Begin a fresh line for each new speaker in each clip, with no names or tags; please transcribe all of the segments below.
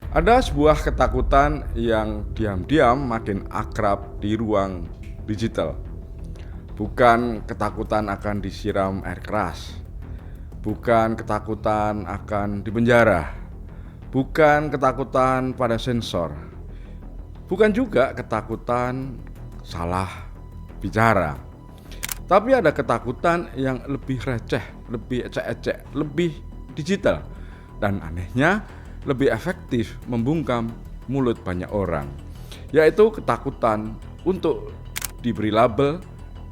Ada sebuah ketakutan yang diam-diam makin akrab di ruang digital. Bukan ketakutan akan disiram air keras, bukan ketakutan akan dipenjara, bukan ketakutan pada sensor, bukan juga ketakutan salah bicara. Tapi ada ketakutan yang lebih receh, lebih ecek-ecek, lebih digital, dan anehnya lebih efektif membungkam mulut banyak orang, yaitu ketakutan untuk diberi label,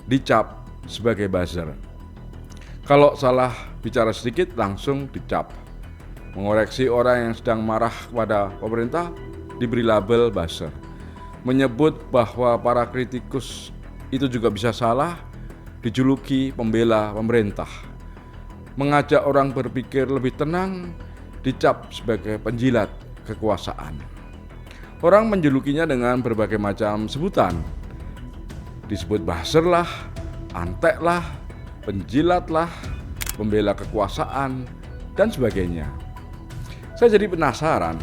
dicap sebagai buzzer. Kalau salah bicara sedikit langsung dicap. Mengoreksi orang yang sedang marah kepada pemerintah diberi label buzzer. Menyebut bahwa para kritikus itu juga bisa salah dijuluki pembela pemerintah. Mengajak orang berpikir lebih tenang dicap sebagai penjilat kekuasaan. Orang menjulukinya dengan berbagai macam sebutan. Disebut buzzer lah, antek lah, penjilat lah, pembela kekuasaan, dan sebagainya. Saya jadi penasaran,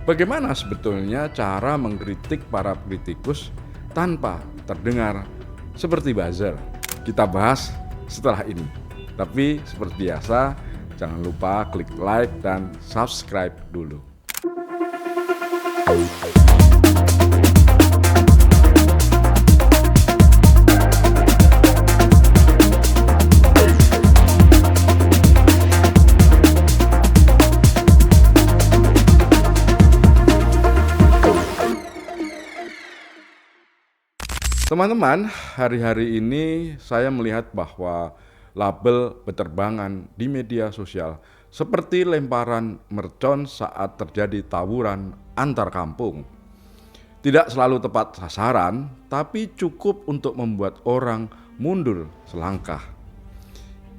bagaimana sebetulnya cara mengkritik para kritikus tanpa terdengar seperti buzzer? Kita bahas setelah ini. Tapi seperti biasa, jangan lupa klik like dan subscribe dulu. Teman-teman, hari-hari ini saya melihat bahwa label berterbangan di media sosial seperti lemparan mercon saat terjadi tawuran antar kampung. Tidak selalu tepat sasaran, tapi cukup untuk membuat orang mundur selangkah.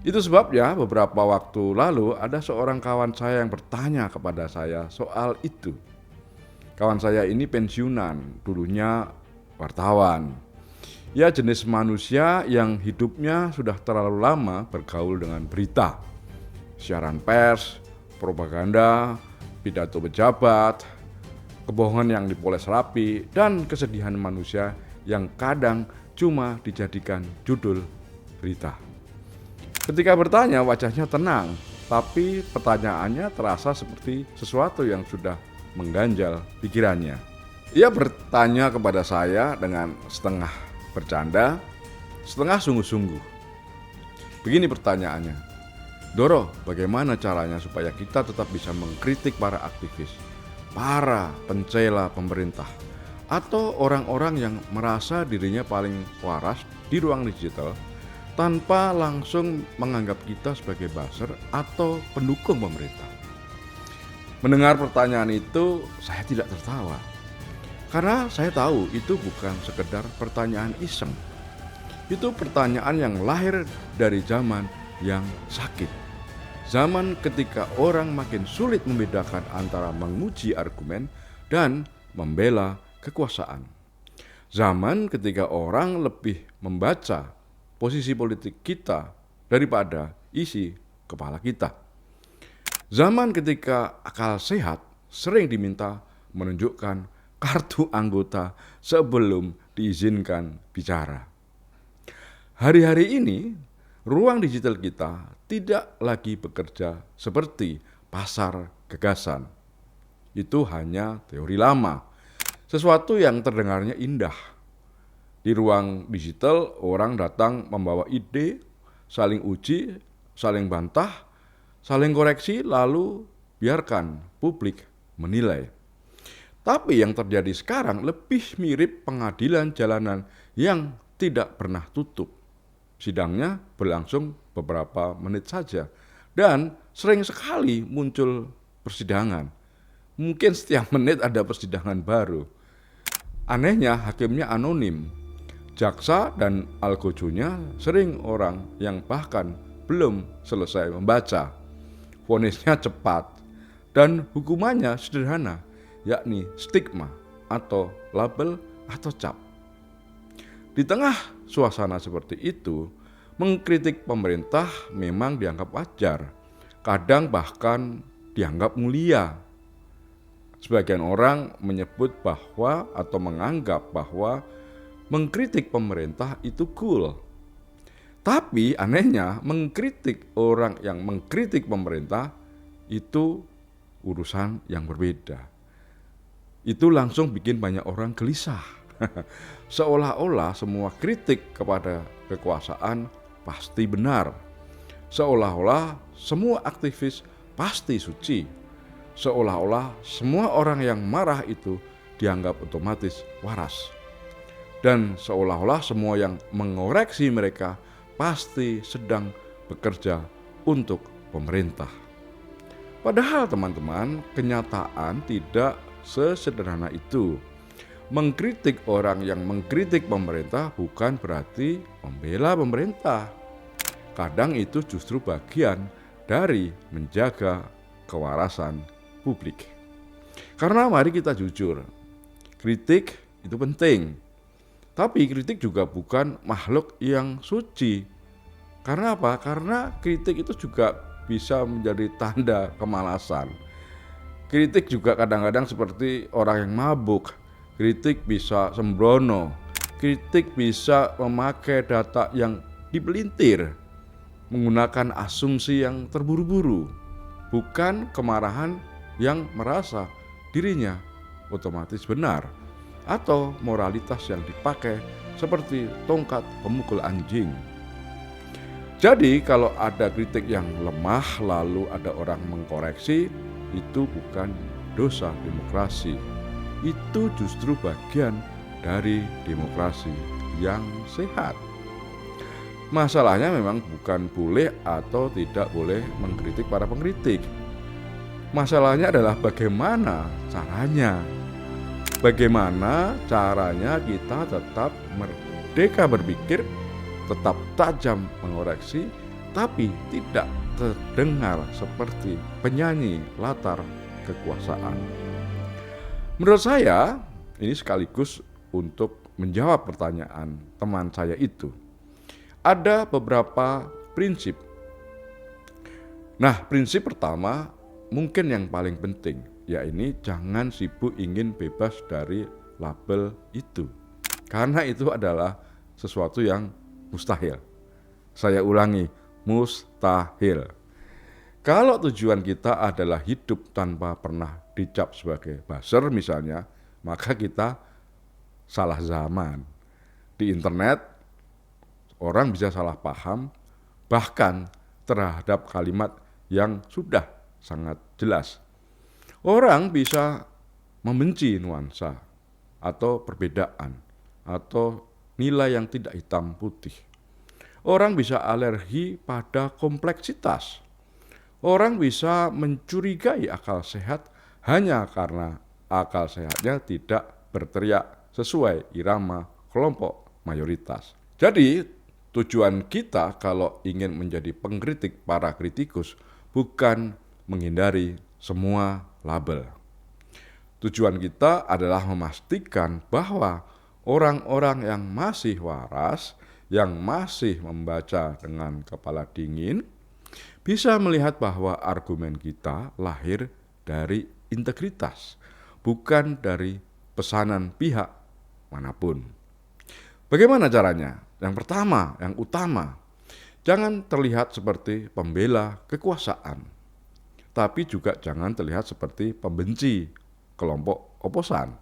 Itu sebabnya beberapa waktu lalu ada seorang kawan saya yang bertanya kepada saya soal itu. Kawan saya ini pensiunan, dulunya wartawan. Ya, jenis manusia yang hidupnya sudah terlalu lama bergaul dengan berita, siaran pers, propaganda, pidato pejabat, kebohongan yang dipoles rapi, dan kesedihan manusia yang kadang cuma dijadikan judul berita. Ketika bertanya, wajahnya tenang, tapi pertanyaannya terasa seperti sesuatu yang sudah mengganjal pikirannya. Ia bertanya kepada saya dengan setengah bercanda, setengah sungguh-sungguh. Begini pertanyaannya, Doro, bagaimana caranya supaya kita tetap bisa mengkritik para aktivis, para pencela pemerintah, atau orang-orang yang merasa dirinya paling waras di ruang digital tanpa langsung menganggap kita sebagai buzzer atau pendukung pemerintah? Mendengar pertanyaan itu, saya tidak tertawa. Karena saya tahu itu bukan sekedar pertanyaan iseng. Itu pertanyaan yang lahir dari zaman yang sakit. Zaman ketika orang makin sulit membedakan antara menguji argumen dan membela kekuasaan. Zaman ketika orang lebih membaca posisi politik kita daripada isi kepala kita. Zaman ketika akal sehat sering diminta menunjukkan kartu anggota sebelum diizinkan bicara. Hari-hari ini, ruang digital kita tidak lagi bekerja seperti pasar gagasan. Itu hanya teori lama, sesuatu yang terdengarnya indah. Di ruang digital, orang datang membawa ide, saling uji, saling bantah, saling koreksi, lalu biarkan publik menilai. Tapi yang terjadi sekarang lebih mirip pengadilan jalanan yang tidak pernah tutup. Sidangnya berlangsung beberapa menit saja dan sering sekali muncul persidangan. Mungkin setiap menit ada persidangan baru. Anehnya hakimnya anonim. Jaksa dan algojonya sering orang yang bahkan belum selesai membaca. Vonisnya cepat dan hukumannya sederhana, yakni stigma atau label atau cap. Di tengah suasana seperti itu, mengkritik pemerintah memang dianggap wajar, kadang bahkan dianggap mulia. Sebagian orang menyebut bahwa atau menganggap bahwa mengkritik pemerintah itu cool. Tapi anehnya mengkritik orang yang mengkritik pemerintah itu urusan yang berbeda. Itu langsung bikin banyak orang gelisah. Seolah-olah semua kritik kepada kekuasaan pasti benar. Seolah-olah semua aktivis pasti suci. Seolah-olah semua orang yang marah itu dianggap otomatis waras. Dan seolah-olah semua yang mengoreksi mereka pasti sedang bekerja untuk pemerintah. Padahal teman-teman, kenyataan tidak sesederhana itu. Mengkritik orang yang mengkritik pemerintah bukan berarti membela pemerintah. Kadang itu justru bagian dari menjaga kewarasan publik. Karena mari kita jujur, kritik itu penting. Tapi kritik juga bukan makhluk yang suci. Karena apa? Karena kritik itu juga bisa menjadi tanda kemalasan. Kritik juga kadang-kadang seperti orang yang mabuk. Kritik bisa sembrono. Kritik bisa memakai data yang dipelintir, menggunakan asumsi yang terburu-buru, bukan kemarahan yang merasa dirinya otomatis benar, atau moralitas yang dipakai seperti tongkat pemukul anjing. Jadi kalau ada kritik yang lemah lalu ada orang mengkoreksi, itu bukan dosa demokrasi. Itu justru bagian dari demokrasi yang sehat. Masalahnya memang bukan boleh atau tidak boleh mengkritik para pengkritik. Masalahnya adalah bagaimana caranya. Bagaimana caranya kita tetap merdeka berpikir, tetap tajam mengoreksi, tapi tidak terdengar seperti penyanyi latar kekuasaan. Menurut saya, ini sekaligus untuk menjawab pertanyaan teman saya itu. Ada beberapa prinsip. Nah, prinsip pertama mungkin yang paling penting, yaitu jangan sibuk ingin bebas dari label itu. Karena itu adalah sesuatu yang mustahil. Saya ulangi, mustahil. Kalau tujuan kita adalah hidup tanpa pernah dicap sebagai buzzer misalnya, maka kita salah zaman. Di internet, orang bisa salah paham, bahkan terhadap kalimat yang sudah sangat jelas. Orang bisa membenci nuansa, atau perbedaan, atau nilai yang tidak hitam putih. Orang bisa alergi pada kompleksitas. Orang bisa mencurigai akal sehat hanya karena akal sehatnya tidak berteriak sesuai irama kelompok mayoritas. Jadi tujuan kita kalau ingin menjadi pengkritik para kritikus bukan menghindari semua label. Tujuan kita adalah memastikan bahwa orang-orang yang masih waras, yang masih membaca dengan kepala dingin, bisa melihat bahwa argumen kita lahir dari integritas, bukan dari pesanan pihak manapun. Bagaimana caranya? Yang pertama, yang utama, jangan terlihat seperti pembela kekuasaan, tapi juga jangan terlihat seperti pembenci kelompok oposan.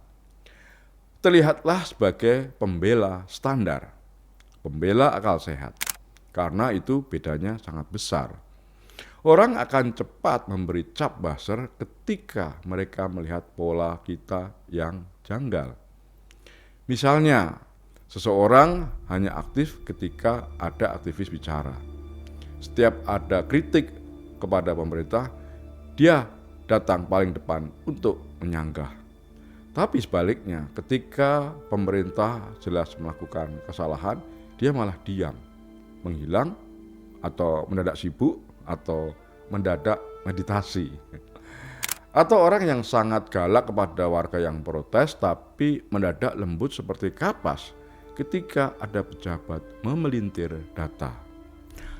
Terlihatlah sebagai pembela standar, pembela akal sehat, karena itu bedanya sangat besar. Orang akan cepat memberi cap buzzer ketika mereka melihat pola kita yang janggal. Misalnya, seseorang hanya aktif ketika ada aktivis bicara. Setiap ada kritik kepada pemerintah, dia datang paling depan untuk menyanggah. Tapi sebaliknya, ketika pemerintah jelas melakukan kesalahan, dia malah diam, menghilang, atau mendadak sibuk, atau mendadak meditasi. Atau orang yang sangat galak kepada warga yang protes, tapi mendadak lembut seperti kapas ketika ada pejabat memelintir data.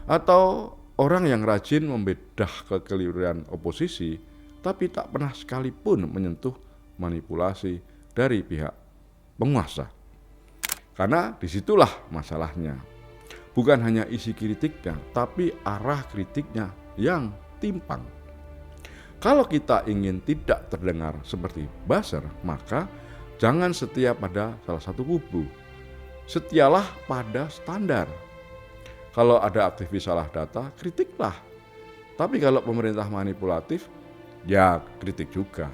Atau orang yang rajin membedah kekeliruan oposisi, tapi tak pernah sekalipun menyentuh manipulasi dari pihak penguasa. Karena disitulah masalahnya. Bukan hanya isi kritiknya, tapi arah kritiknya yang timpang. Kalau kita ingin tidak terdengar seperti buzzer, maka jangan setia pada salah satu kubu. Setialah pada standar. Kalau ada aktivis salah data, kritiklah. Tapi kalau pemerintah manipulatif, ya kritik juga.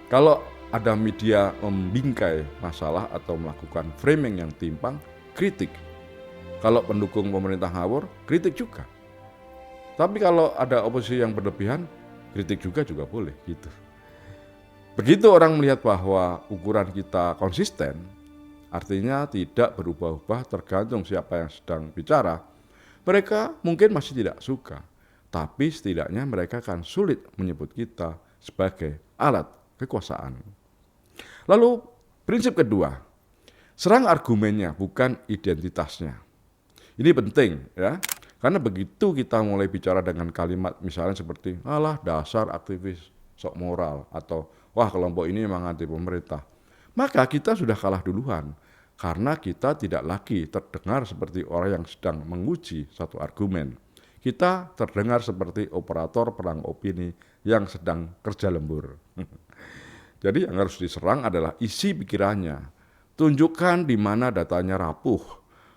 Kalau ada media membingkai masalah atau melakukan framing yang timpang, kritik. Kalau pendukung pemerintah ngawur, kritik juga. Tapi kalau ada oposisi yang berlebihan, kritik juga boleh gitu. Begitu orang melihat bahwa ukuran kita konsisten, artinya tidak berubah-ubah tergantung siapa yang sedang bicara, mereka mungkin masih tidak suka, tapi setidaknya mereka akan sulit menyebut kita sebagai alat kekuasaan. Lalu prinsip kedua, serang argumennya bukan identitasnya. Ini penting ya, karena begitu kita mulai bicara dengan kalimat misalnya seperti alah dasar aktivis sok moral atau wah kelompok ini memang anti pemerintah, maka kita sudah kalah duluan karena kita tidak lagi terdengar seperti orang yang sedang menguji satu argumen. Kita terdengar seperti operator perang opini yang sedang kerja lembur. Jadi yang harus diserang adalah isi pikirannya. Tunjukkan di mana datanya rapuh.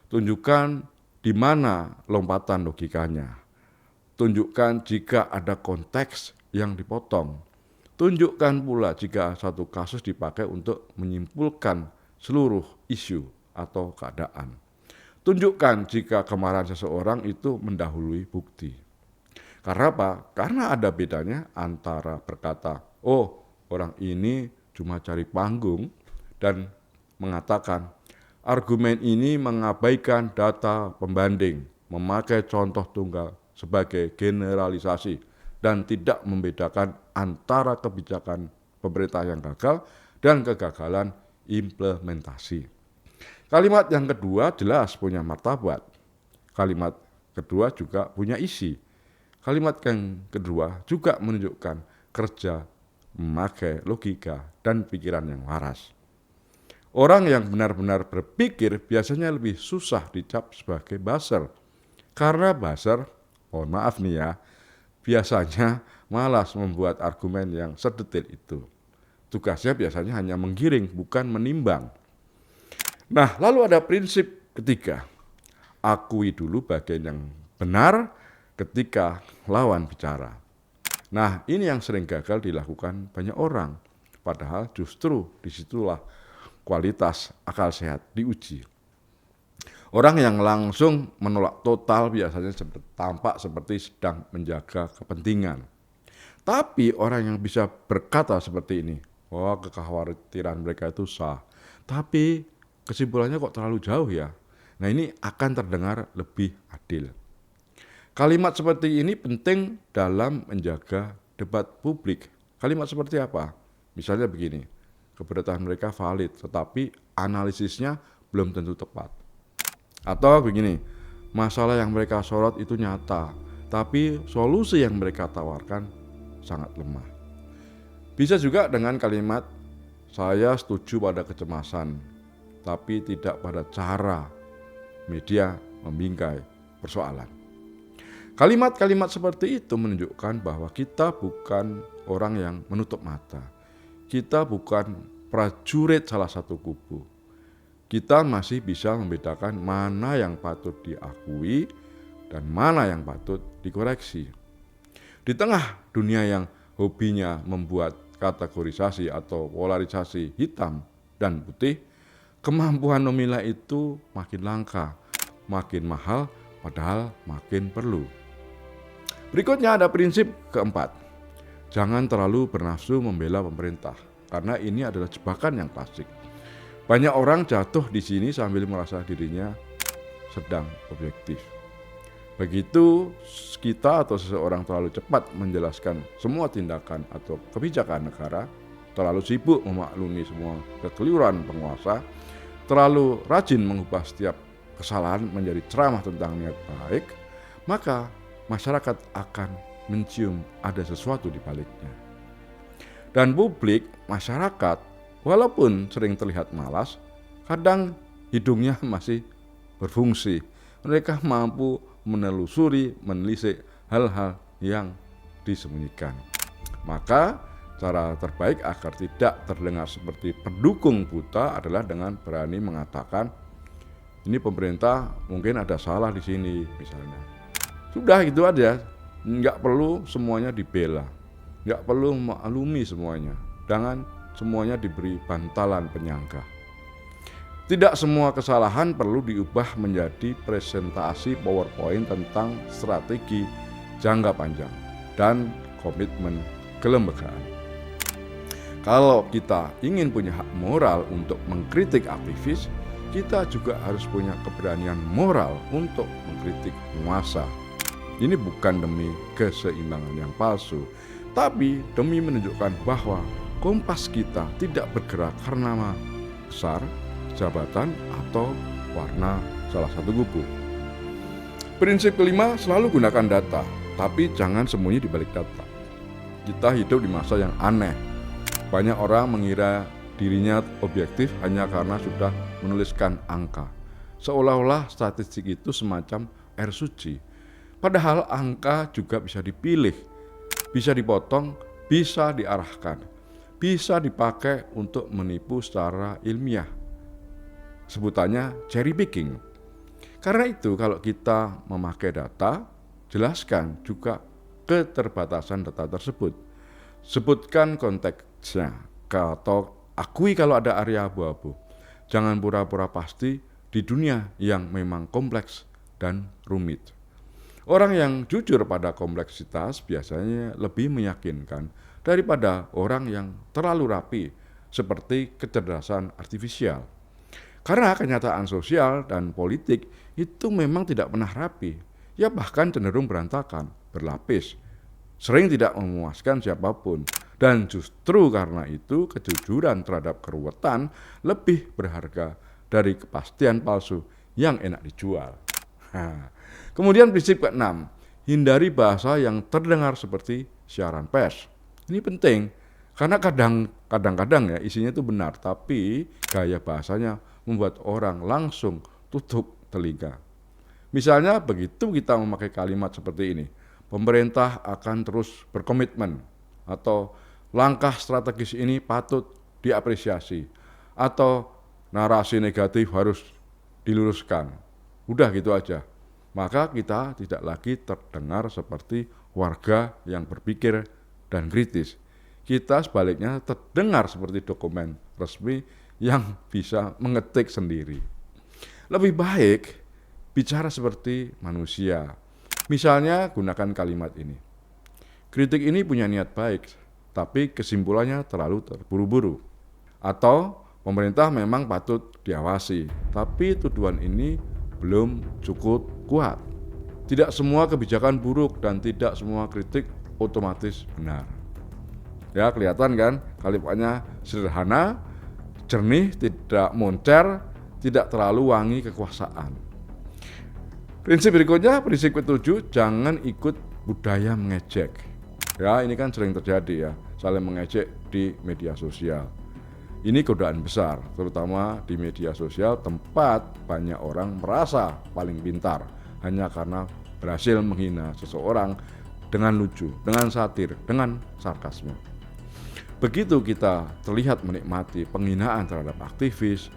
Tunjukkan di mana lompatan logikanya. Tunjukkan jika ada konteks yang dipotong. Tunjukkan pula jika satu kasus dipakai untuk menyimpulkan seluruh isu atau keadaan. Tunjukkan jika kemarahan seseorang itu mendahului bukti. Karena apa? Karena ada bedanya antara berkata, oh orang ini cuma cari panggung, dan mengatakan, argumen ini mengabaikan data pembanding, memakai contoh tunggal sebagai generalisasi, dan tidak membedakan antara kebijakan pemerintah yang gagal dan kegagalan implementasi. Kalimat yang kedua jelas punya martabat. Kalimat kedua juga punya isi. Kalimat yang kedua juga menunjukkan kerja memakai logika dan pikiran yang waras. Orang yang benar-benar berpikir biasanya lebih susah dicap sebagai buzzer. Karena buzzer, mohon maaf nih ya, biasanya malas membuat argumen yang sedetil itu. Tugasnya biasanya hanya menggiring, bukan menimbang. Nah, lalu ada prinsip ketiga. Akui dulu bagian yang benar ketika lawan bicara. Nah, ini yang sering gagal dilakukan banyak orang. Padahal justru disitulah kualitas akal sehat diuji. Orang yang langsung menolak total biasanya tampak seperti sedang menjaga kepentingan. Tapi orang yang bisa berkata seperti ini, wah kekhawatiran mereka itu sah, tapi kesimpulannya kok terlalu jauh ya. Nah ini akan terdengar lebih adil. Kalimat seperti ini penting dalam menjaga debat publik. Kalimat seperti apa? Misalnya begini, keberatan mereka valid, tetapi analisisnya belum tentu tepat. Atau begini, masalah yang mereka sorot itu nyata, tapi solusi yang mereka tawarkan sangat lemah. Bisa juga dengan kalimat, saya setuju pada kecemasan, tapi tidak pada cara media membingkai persoalan. Kalimat-kalimat seperti itu menunjukkan bahwa kita bukan orang yang menutup mata. Kita bukan prajurit salah satu kubu. Kita masih bisa membedakan mana yang patut diakui dan mana yang patut dikoreksi. Di tengah dunia yang hobinya membuat kategorisasi atau polarisasi hitam dan putih, kemampuan memilah itu makin langka, makin mahal, padahal makin perlu. Berikutnya ada prinsip keempat. Jangan terlalu bernafsu membela pemerintah, karena ini adalah jebakan yang klasik. Banyak orang jatuh di sini sambil merasa dirinya sedang objektif. Begitu kita atau seseorang terlalu cepat menjelaskan semua tindakan atau kebijakan negara, terlalu sibuk memaklumi semua kekeliruan penguasa, terlalu rajin mengubah setiap kesalahan menjadi ceramah tentang niat baik, maka masyarakat akan mencium ada sesuatu di baliknya. Dan publik, masyarakat, walaupun sering terlihat malas, kadang hidungnya masih berfungsi. Mereka mampu menelusuri, menelisik hal-hal yang disembunyikan. Maka cara terbaik agar tidak terdengar seperti pendukung buta adalah dengan berani mengatakan, ini pemerintah mungkin ada salah di sini misalnya. Sudah itu aja, nggak perlu semuanya dibela, nggak perlu maklumi semuanya, jangan semuanya diberi bantalan penyangga. Tidak semua kesalahan perlu diubah menjadi presentasi PowerPoint tentang strategi jangka panjang dan komitmen kelembagaan. Kalau kita ingin punya hak moral untuk mengkritik aktivis, kita juga harus punya keberanian moral untuk mengkritik penguasa. Ini bukan demi keseimbangan yang palsu, tapi demi menunjukkan bahwa kompas kita tidak bergerak karena nama besar, jabatan, atau warna salah satu kubu. Prinsip kelima, selalu gunakan data, tapi jangan sembunyi di balik data. Kita hidup di masa yang aneh. Banyak orang mengira dirinya objektif hanya karena sudah menuliskan angka. Seolah-olah statistik itu semacam air suci. Padahal angka juga bisa dipilih, bisa dipotong, bisa diarahkan, bisa dipakai untuk menipu secara ilmiah. Sebutannya cherry picking. Karena itu kalau kita memakai data, jelaskan juga keterbatasan data tersebut. Sebutkan konteksnya atau akui kalau ada area abu-abu. Jangan pura-pura pasti di dunia yang memang kompleks dan rumit. Orang yang jujur pada kompleksitas biasanya lebih meyakinkan daripada orang yang terlalu rapi seperti kecerdasan artifisial. Karena kenyataan sosial dan politik itu memang tidak pernah rapi, ya bahkan cenderung berantakan, berlapis, sering tidak memuaskan siapapun. Dan justru karena itu kejujuran terhadap keruwetan lebih berharga dari kepastian palsu yang enak dijual. Kemudian prinsip ke-6, hindari bahasa yang terdengar seperti siaran pers. Ini penting, karena kadang-kadang ya isinya itu benar, tapi gaya bahasanya membuat orang langsung tutup telinga. Misalnya begitu kita memakai kalimat seperti ini, pemerintah akan terus berkomitmen, atau langkah strategis ini patut diapresiasi, atau narasi negatif harus diluruskan. Udah gitu aja. Maka kita tidak lagi terdengar seperti warga yang berpikir dan kritis. Kita sebaliknya terdengar seperti dokumen resmi yang bisa mengetik sendiri. Lebih baik bicara seperti manusia. Misalnya gunakan kalimat ini. Kritik ini punya niat baik, tapi kesimpulannya terlalu terburu-buru. Atau pemerintah memang patut diawasi, tapi tuduhan ini belum cukup kuat. Tidak semua kebijakan buruk dan tidak semua kritik otomatis benar. Ya, kelihatan kan kalimatnya sederhana, jernih, tidak moncer, tidak terlalu wangi kekuasaan. Prinsip berikutnya, prinsip ke-7, jangan ikut budaya mengejek. Ya, ini kan sering terjadi ya, saling mengejek di media sosial. Ini godaan besar, terutama di media sosial tempat banyak orang merasa paling pintar hanya karena berhasil menghina seseorang dengan lucu, dengan satir, dengan sarkasme. Begitu kita terlihat menikmati penghinaan terhadap aktivis,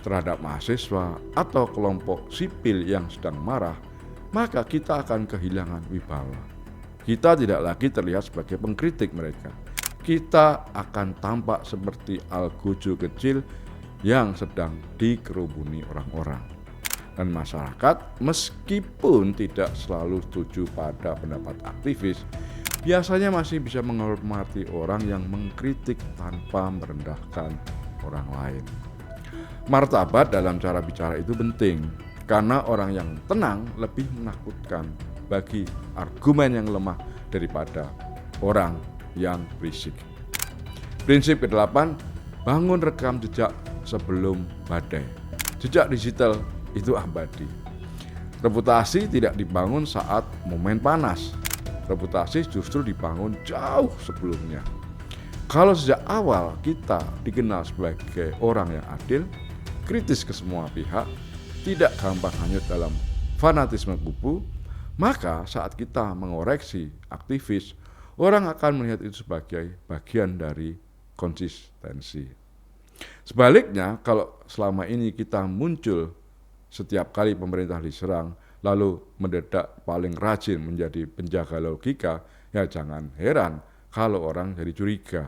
terhadap mahasiswa, atau kelompok sipil yang sedang marah, maka kita akan kehilangan wibawa. Kita tidak lagi terlihat sebagai pengkritik mereka. Kita akan tampak seperti algojo kecil yang sedang dikerubuni orang-orang. Dan masyarakat meskipun tidak selalu setuju pada pendapat aktivis, biasanya masih bisa menghormati orang yang mengkritik tanpa merendahkan orang lain. Martabat dalam cara bicara itu penting, karena orang yang tenang lebih menakutkan bagi argumen yang lemah daripada orang yang berisik. Prinsip ke-8, bangun rekam jejak sebelum badai. Jejak digital itu abadi. Reputasi tidak dibangun saat momen panas. Reputasi justru dibangun jauh sebelumnya. Kalau sejak awal kita dikenal sebagai orang yang adil, kritis ke semua pihak, tidak gampang hanyut dalam fanatisme kubu, maka saat kita mengoreksi aktivis, orang akan melihat itu sebagai bagian dari konsistensi. Sebaliknya, kalau selama ini kita muncul setiap kali pemerintah diserang, lalu mendadak paling rajin menjadi penjaga logika, ya jangan heran kalau orang jadi curiga.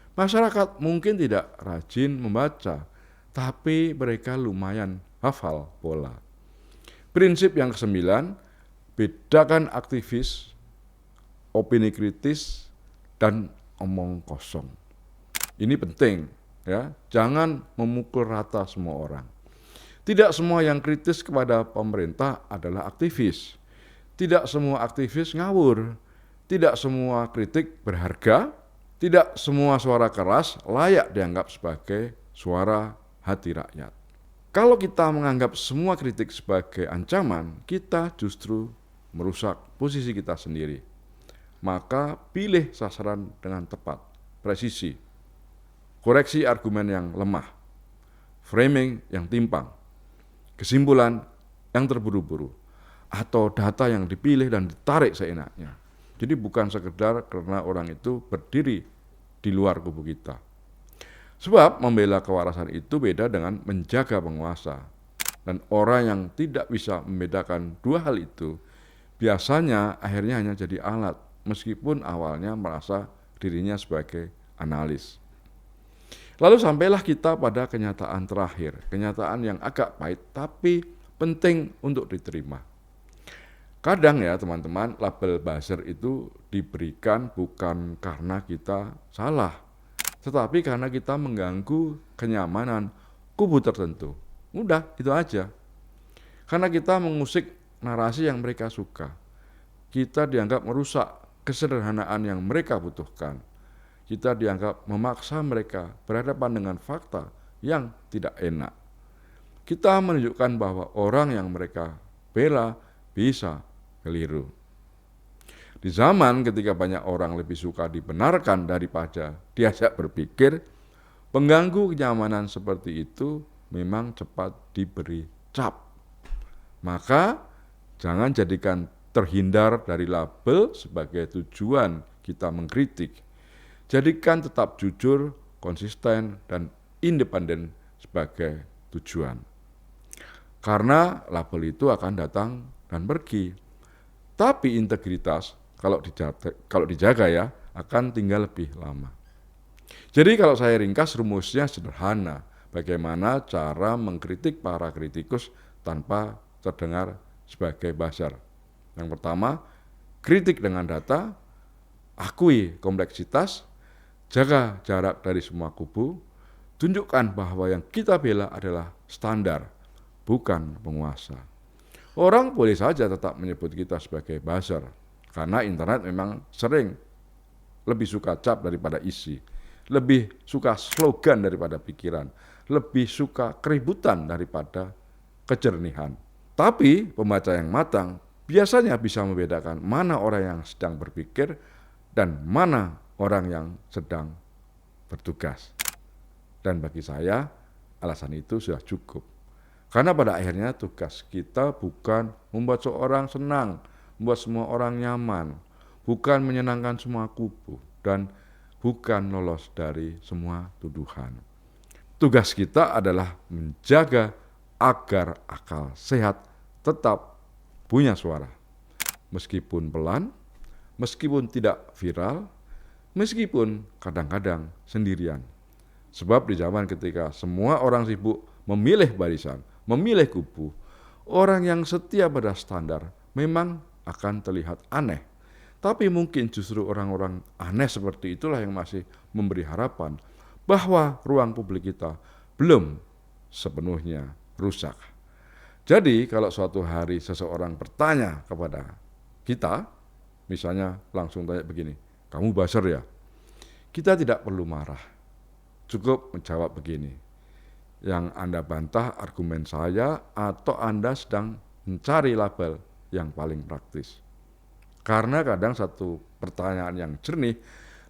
Masyarakat mungkin tidak rajin membaca, tapi mereka lumayan hafal pola. Prinsip yang kesembilan, bedakan aktivis, opini kritis, dan omong kosong. Ini penting, ya. Jangan memukul rata semua orang. Tidak semua yang kritis kepada pemerintah adalah aktivis. Tidak semua aktivis ngawur. Tidak semua kritik berharga. Tidak semua suara keras layak dianggap sebagai suara hati rakyat. Kalau kita menganggap semua kritik sebagai ancaman, kita justru merusak posisi kita sendiri. Maka pilih sasaran dengan tepat, presisi. Koreksi argumen yang lemah, framing yang timpang, kesimpulan yang terburu-buru, atau data yang dipilih dan ditarik seenaknya. Jadi bukan sekedar karena orang itu berdiri di luar kubu kita. Sebab membela kewarasan itu beda dengan menjaga penguasa. Dan orang yang tidak bisa membedakan dua hal itu, biasanya akhirnya hanya jadi alat, meskipun awalnya merasa dirinya sebagai analis. Lalu sampailah kita pada kenyataan terakhir, kenyataan yang agak pahit tapi penting untuk diterima. Kadang ya teman-teman, label buzzer itu diberikan bukan karena kita salah, tetapi karena kita mengganggu kenyamanan kubu tertentu. Udah, itu aja. Karena kita mengusik narasi yang mereka suka. Kita dianggap merusak kesederhanaan yang mereka butuhkan. Kita dianggap memaksa mereka berhadapan dengan fakta yang tidak enak. Kita menunjukkan bahwa orang yang mereka bela bisa keliru. Di zaman ketika banyak orang lebih suka dibenarkan daripada diajak berpikir, pengganggu kenyamanan seperti itu memang cepat diberi cap. Maka jangan jadikan terhindar dari label sebagai tujuan kita mengkritik. Jadikan tetap jujur, konsisten, dan independen sebagai tujuan. Karena label itu akan datang dan pergi. Tapi integritas kalau dijaga ya akan tinggal lebih lama. Jadi kalau saya ringkas rumusnya sederhana. Bagaimana cara mengkritik para kritikus tanpa terdengar sebagai buzzer. Yang pertama, kritik dengan data, akui kompleksitas, jaga jarak dari semua kubu, tunjukkan bahwa yang kita bela adalah standar, bukan penguasa. Orang boleh saja tetap menyebut kita sebagai buzzer, karena internet memang sering lebih suka cap daripada isi, lebih suka slogan daripada pikiran, lebih suka keributan daripada kejernihan. Tapi pembaca yang matang biasanya bisa membedakan mana orang yang sedang berpikir dan mana orang yang sedang bertugas. Dan bagi saya, alasan itu sudah cukup. Karena pada akhirnya tugas kita bukan membuat seorang senang, membuat semua orang nyaman, bukan menyenangkan semua kubu, dan bukan lolos dari semua tuduhan. Tugas kita adalah menjaga agar akal sehat tetap punya suara. Meskipun pelan, meskipun tidak viral, meskipun kadang-kadang sendirian. Sebab di zaman ketika semua orang sibuk memilih barisan, memilih kubu, orang yang setia pada standar memang akan terlihat aneh. Tapi mungkin justru orang-orang aneh seperti itulah yang masih memberi harapan bahwa ruang publik kita belum sepenuhnya rusak. Jadi kalau suatu hari seseorang bertanya kepada kita, misalnya langsung tanya begini, kamu buzzer ya? Kita tidak perlu marah, cukup menjawab begini, yang Anda bantah argumen saya atau Anda sedang mencari label yang paling praktis. Karena kadang satu pertanyaan yang jernih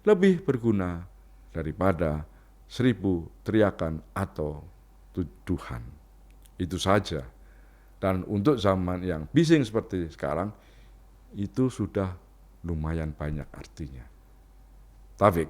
lebih berguna daripada 1000 teriakan atau tuduhan. Itu saja. Dan untuk zaman yang bising seperti sekarang, itu sudah lumayan banyak artinya. Taufik.